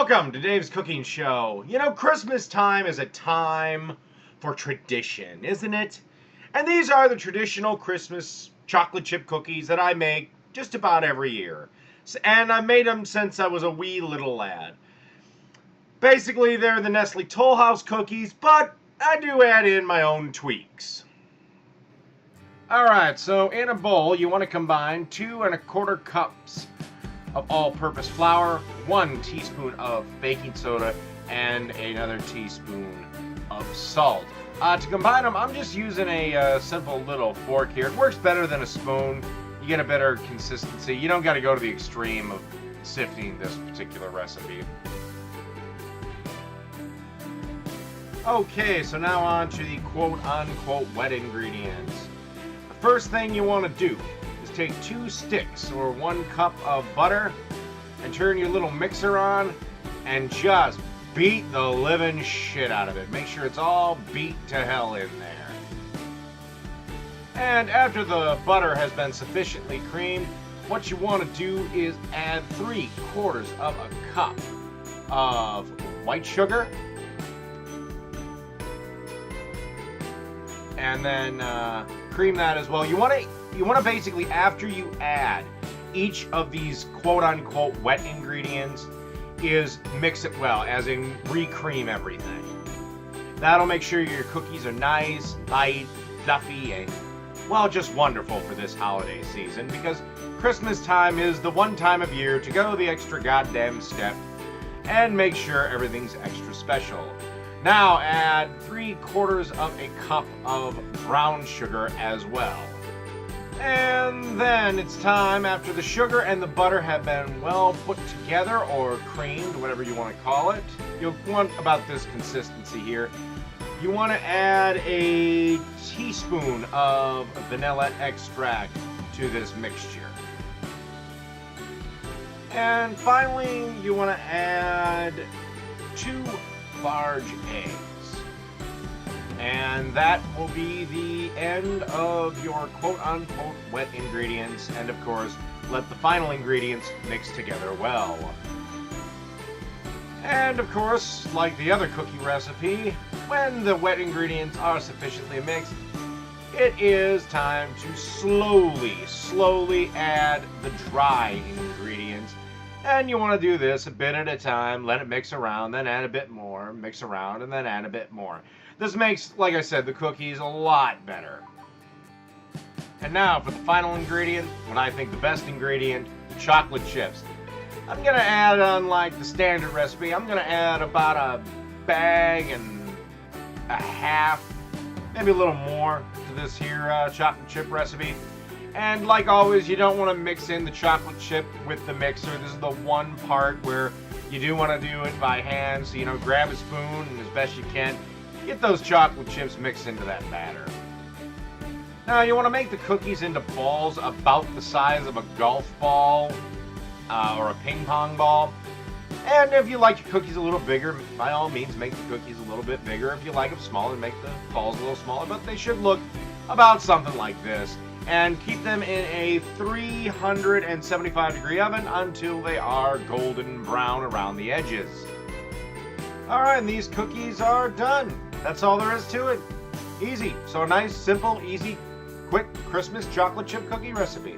Welcome to Dave's Cooking Show. You know, Christmas time is a time for tradition, isn't it? And these are the traditional Christmas chocolate chip cookies that I make just about every year. And I've made them since I was a wee little lad. Basically, they're the Nestle Toll House cookies, but I do add in my own tweaks. Alright, so in a bowl, you want to combine 2 1/4 cups of all-purpose flour, 1 teaspoon of baking soda, and another teaspoon of salt. To combine them, I'm just using a simple little fork here. It works better than a spoon. You get a better consistency. You don't got to go to the extreme of sifting this particular recipe. Okay, so now on to the quote-unquote wet ingredients. The first thing you want to do is take 2 sticks or 1 cup of butter and turn your little mixer on and just beat the living shit out of it. Make sure it's all beat to hell in there. And after the butter has been sufficiently creamed, what you want to do is add 3/4 of a cup of white sugar, and then cream that as well. You want to basically, after you add each of these quote-unquote wet ingredients, is mix it well, as in re-cream everything. That'll make sure your cookies are nice, light, fluffy, and, well, just wonderful for this holiday season, because Christmas time is the one time of year to go the extra goddamn step and make sure everything's extra special. Now add 3/4 of a cup of brown sugar as well. And then it's time, after the sugar and the butter have been well put together, or creamed, whatever you want to call it. You'll want about this consistency here. You want to add a teaspoon of vanilla extract to this mixture. And finally, you want to add 2 large eggs. And that will be the end of your quote-unquote wet ingredients. And of course, let the final ingredients mix together well. And of course, like the other cookie recipe, when the wet ingredients are sufficiently mixed, it is time to slowly add the dry ingredients. And you want to do this a bit at a time, let it mix around, then add a bit more, mix around, and then add a bit more. This makes, like I said, the cookies a lot better. And now for the final ingredient, what I think the best ingredient, chocolate chips. I'm going to add, unlike the standard recipe, I'm going to add about a bag and a half, maybe a little more to this here chocolate chip recipe. And like always, you don't want to mix in the chocolate chip with the mixer. This is the one part where you do want to do it by hand. So, grab a spoon and as best you can, get those chocolate chips mixed into that batter. Now, you want to make the cookies into balls about the size of a golf ball or a ping pong ball. And if you like your cookies a little bigger, by all means, make the cookies a little bit bigger. If you like them smaller, make the balls a little smaller. But they should look about something like this. And keep them in a 375-degree oven until they are golden brown around the edges. Alright, and these cookies are done. That's all there is to it. Easy. So a nice, simple, easy, quick Christmas chocolate chip cookie recipe.